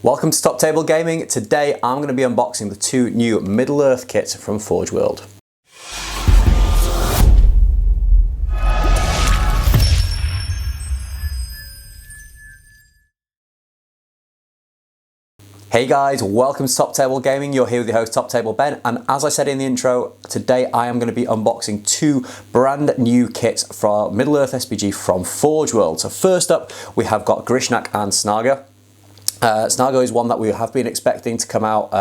Welcome to Top Table Gaming. Today I'm going to be unboxing the two new Middle-earth kits from Forge World. Hey guys, welcome to Top Table Gaming. You're here with your host Top Table Ben, and as I said in the intro, today I am going to be unboxing two brand new kits for Middle-earth SBG from Forge World. So first up we have got Grishnakh and Snaga. Snaga is one that we have been expecting to come out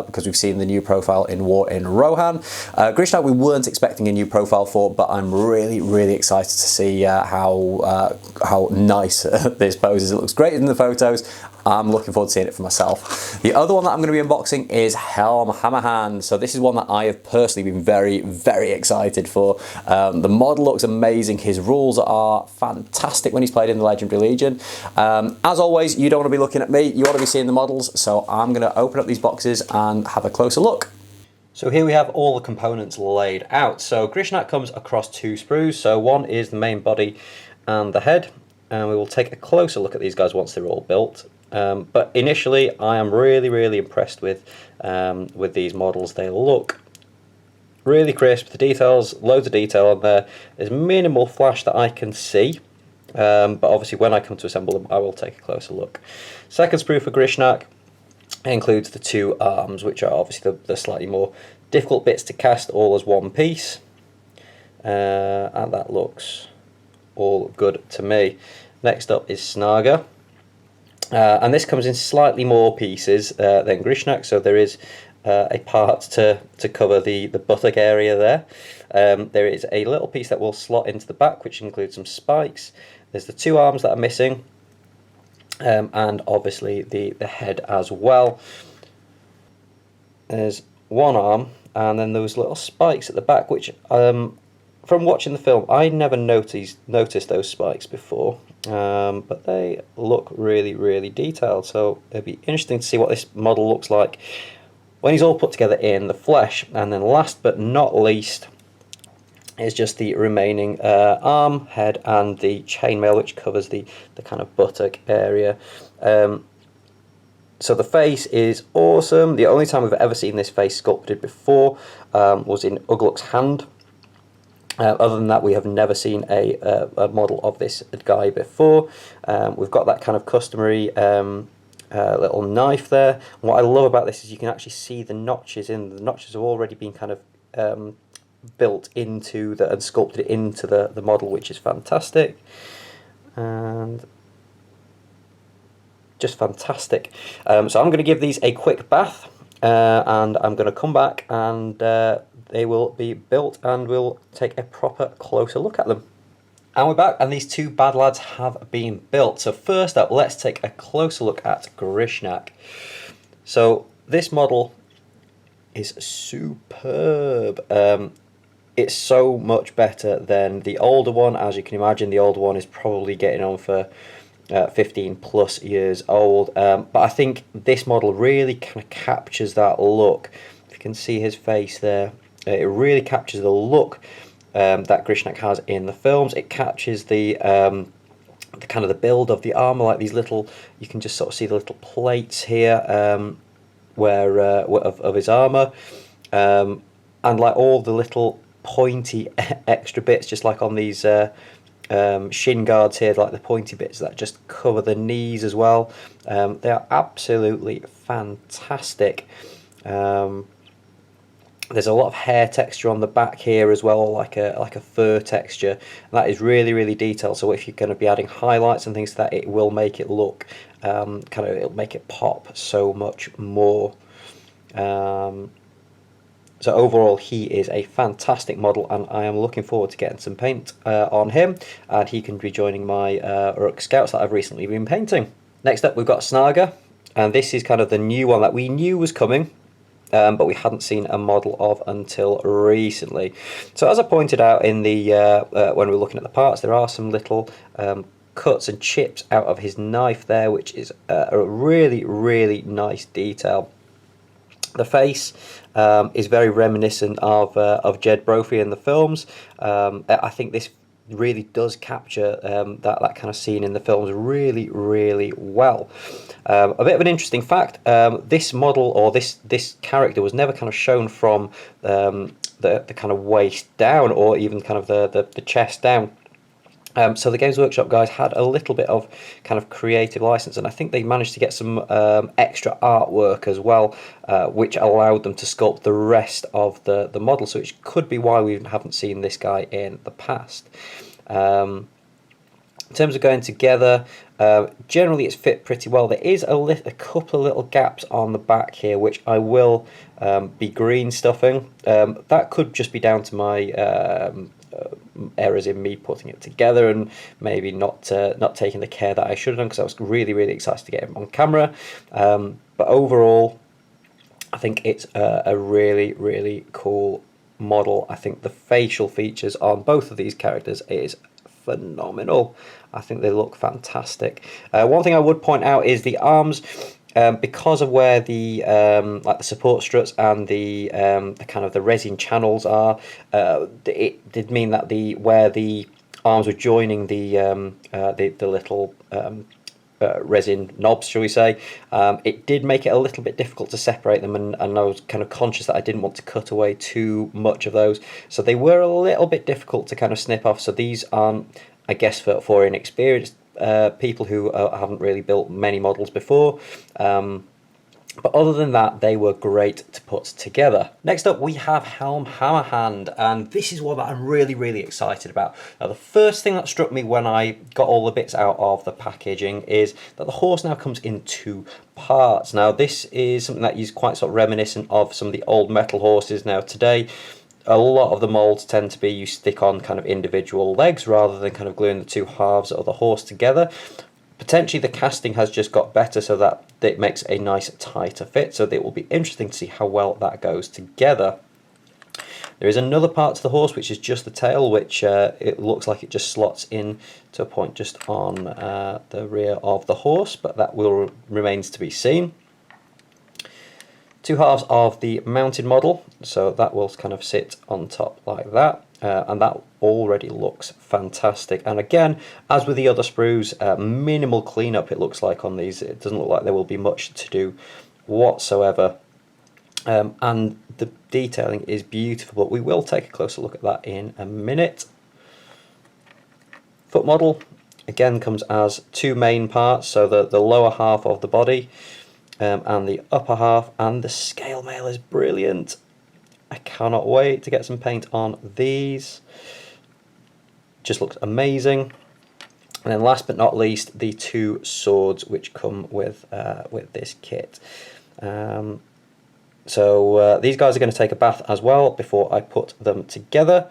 because we've seen the new profile in War in Rohan. Grishnakh we weren't expecting a new profile for, but I'm really excited to see how nice this poses. It looks great in the photos. I'm looking forward to seeing it for myself. The other one that I'm going to be unboxing is Helm Hammerhand. So this is one that I have personally been very excited for. The model looks amazing. His rules are fantastic when he's played in the Legendary Legion. As always, you don't want to be looking at me. You want to be seeing the models. So I'm going to open up these boxes and have a closer look. So here we have all the components laid out. So Grishnakh comes across two sprues. So one is the main body and the head. And we will take a closer look at these guys once they're all built. But initially, I am really impressed with these models. They look really crisp. The details, loads of detail on there. There's minimal flash that I can see, but obviously when I come to assemble them, I will take a closer look. Second sprue for Grishnakh includes the two arms, which are obviously the slightly more difficult bits to cast, all as one piece, and that looks all good to me. Next up is Snaga. And this comes in slightly more pieces than Grishnakh, so there is a part to cover the buttock area there. There is a little piece that will slot into the back, which includes some spikes. There's the two arms that are missing, and obviously the head as well. There's one arm, and then those little spikes at the back, which from watching the film, I never noticed those spikes before, but they look really detailed, so it'll be interesting to see what this model looks like when he's all put together in the flesh. And then last but not least is just the remaining arm, head and the chainmail, which covers the kind of buttock area. So the face is awesome. The only time we've ever seen this face sculpted before was in Ugluck's hand. Other than that, we have never seen a model of this guy before. We've got that kind of customary little knife there. And what I love about this is you can actually see the notches in. The notches have already been kind of built into and sculpted into the model, which is fantastic. And just fantastic. So I'm going to give these a quick bath, and I'm going to come back and they will be built and we'll take a proper closer look at them. And we're back, and these two bad lads have been built. So first up, let's take a closer look at Grishnakh. So this model is superb. It's so much better than the older one. As you can imagine, the older one is probably getting on for 15 plus years old. But I think this model really kind of captures that look. If you can see his face there, it really captures the look that Grishnakh has in the films. It captures the kind of the build of the armor, like these little, you can just sort of see the little plates here of his armor, and like all the little pointy extra bits, just like on these shin guards here, like the pointy bits that just cover the knees as well. They are absolutely fantastic. There's a lot of hair texture on the back here as well, like a fur texture. And that is really detailed. So if you're going to be adding highlights and things to that, it will make it look it'll make it pop so much more. So overall, he is a fantastic model, and I am looking forward to getting some paint on him, and he can be joining my Uruk Scouts that I've recently been painting. Next up, we've got Snaga, and this is kind of the new one that we knew was coming, but we hadn't seen a model of until recently. So as I pointed out in the when we were looking at the parts, there are some little cuts and chips out of his knife there, which is a really nice detail. The face is very reminiscent of Jed Brophy in the films. I think this really does capture that kind of scene in the films really, really well. A bit of an interesting fact: this model, or this character, was never kind of shown from the kind of waist down, or even kind of the chest down. So the Games Workshop guys had a little bit of kind of creative license, and I think they managed to get some extra artwork as well, which allowed them to sculpt the rest of the model, so it could be why we haven't seen this guy in the past. In terms of going together, generally it's fit pretty well. There is a couple of little gaps on the back here, which I will be green stuffing. That could just be down to my errors in me putting it together, and maybe not taking the care that I should have done, because I was really, really excited to get him on camera. But overall, I think it's a really, really cool model. I think the facial features on both of these characters is phenomenal. I think they look fantastic. One thing I would point out is the arms. Because of where the like the support struts and the kind of the resin channels are, it did mean that where the arms were joining the little resin knobs, shall we say, it did make it a little bit difficult to separate them, and I was kind of conscious that I didn't want to cut away too much of those, so they were a little bit difficult to kind of snip off. So these aren't, I guess, for inexperienced people who haven't really built many models before. But other than that, they were great to put together. Next up, we have Helm Hammerhand, and this is one that I'm really, really excited about. Now, the first thing that struck me when I got all the bits out of the packaging is that the horse now comes in 2 parts. Now, this is something that is quite sort of reminiscent of some of the old metal horses. Now, today, a lot of the molds tend to be you stick on kind of individual legs rather than kind of gluing the 2 halves of the horse together. Potentially the casting has just got better, so that it makes a nice tighter fit, so it will be interesting to see how well that goes together. There is another part to the horse, which is just the tail, which it looks like it just slots in to a point just on the rear of the horse, but that remains to be seen. 2 halves of the mounted model, so that will kind of sit on top like that, and that already looks fantastic. And again, as with the other sprues, minimal cleanup it looks like on these. It doesn't look like there will be much to do whatsoever, and the detailing is beautiful, but we will take a closer look at that in a minute. Foot model again comes as 2 main parts, so the lower half of the body and the upper half, and the scale mail is brilliant. I cannot wait to get some paint on these. Just looks amazing. And then last but not least, the 2 swords which come with this kit. So these guys are going to take a bath as well before I put them together.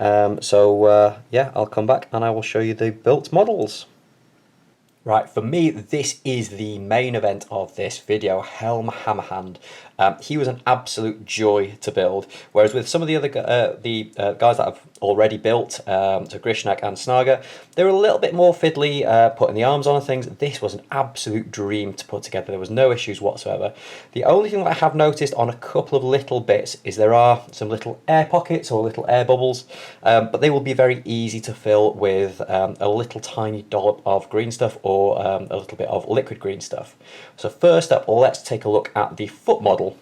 Yeah, I'll come back and I will show you the built models. Right, for me, this is the main event of this video, Helm Hammerhand. He was an absolute joy to build, whereas with some of the other guys that I've already built, so Grishnakh and Snaga, they were a little bit more fiddly putting the arms on and things. This was an absolute dream to put together. There was no issues whatsoever. The only thing that I have noticed on a couple of little bits is there are some little air pockets or little air bubbles, but they will be very easy to fill with a little tiny dollop of green stuff or a little bit of liquid green stuff. So first up, let's take a look at the foot model.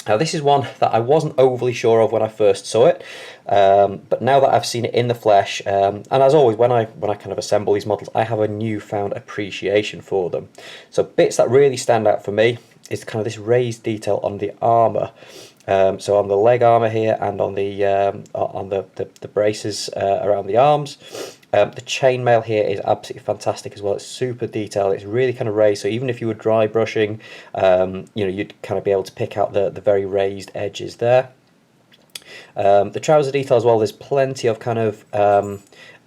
Now this is one that I wasn't overly sure of when I first saw it, but now that I've seen it in the flesh, and as always when I kind of assemble these models, I have a newfound appreciation for them. So bits that really stand out for me is kind of this raised detail on the armour. So on the leg armour here and on the braces around the arms. The chainmail here is absolutely fantastic as well. It's super detailed. It's really kind of raised. So even if you were dry brushing, you'd kind of be able to pick out the very raised edges there. The trouser detail as well. There's plenty of kind of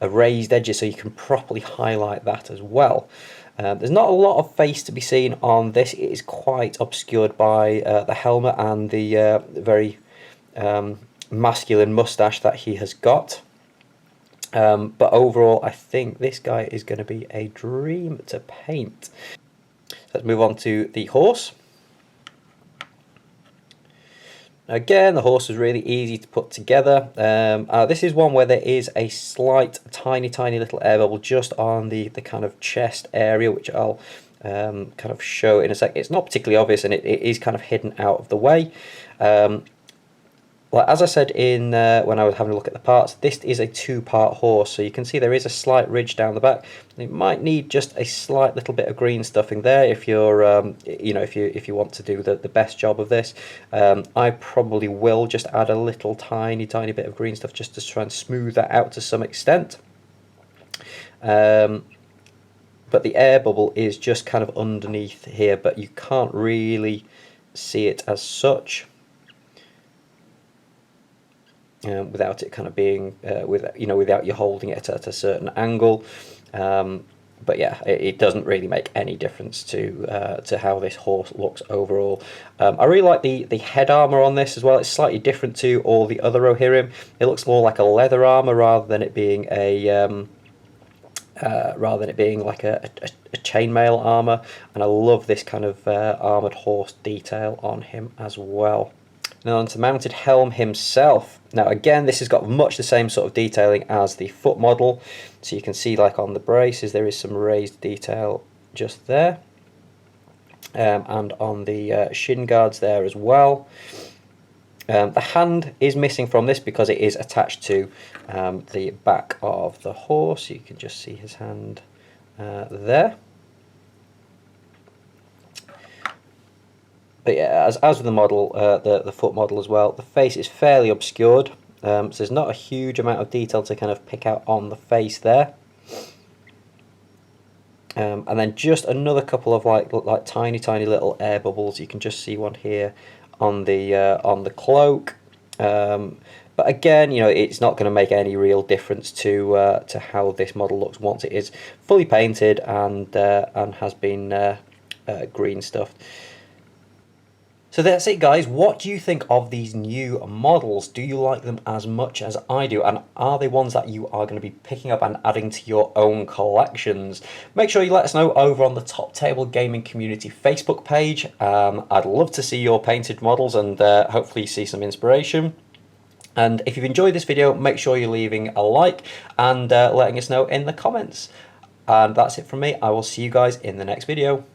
raised edges, so you can properly highlight that as well. There's not a lot of face to be seen on this. It is quite obscured by the helmet and the very masculine moustache that he has got. But overall, I think this guy is going to be a dream to paint. Let's move on to the horse. Again, the horse was really easy to put together. This is one where there is a slight, tiny little air bubble just on the kind of chest area, which I'll kind of show in a sec. It's not particularly obvious, and it is kind of hidden out of the way. Well, as I said in when I was having a look at the parts, this is a two-part horse, so you can see there is a slight ridge down the back. It might need just a slight little bit of green stuffing there if you're, you know, if you want to do the best job of this. I probably will just add a little tiny bit of green stuff just to try and smooth that out to some extent. But the air bubble is just kind of underneath here, but you can't really see it as such. Without it kind of being, without you holding it at a certain angle, but yeah, it doesn't really make any difference to how this horse looks overall. I really like the head armor on this as well. It's slightly different to all the other Rohirrim. It looks more like a leather armor rather than it being like a chainmail armor. And I love this kind of armored horse detail on him as well. Now on to mounted Helm himself. Now again, this has got much the same sort of detailing as the foot model. So you can see, like on the braces, there is some raised detail just there. And on the shin guards there as well. The hand is missing from this because it is attached to the back of the horse. You can just see his hand there. But yeah, as with the model, the foot model as well, the face is fairly obscured, so there's not a huge amount of detail to kind of pick out on the face there. And then just another couple of like tiny little air bubbles. You can just see one here on the cloak. But again, you know, it's not going to make any real difference to how this model looks once it is fully painted and has been green stuffed. So that's it, guys. What do you think of these new models? Do you like them as much as I do? And are they ones that you are going to be picking up and adding to your own collections? Make sure you let us know over on the Top Table Gaming Community Facebook page. I'd love to see your painted models and hopefully see some inspiration. And if you've enjoyed this video, make sure you're leaving a like and letting us know in the comments. And that's it from me. I will see you guys in the next video.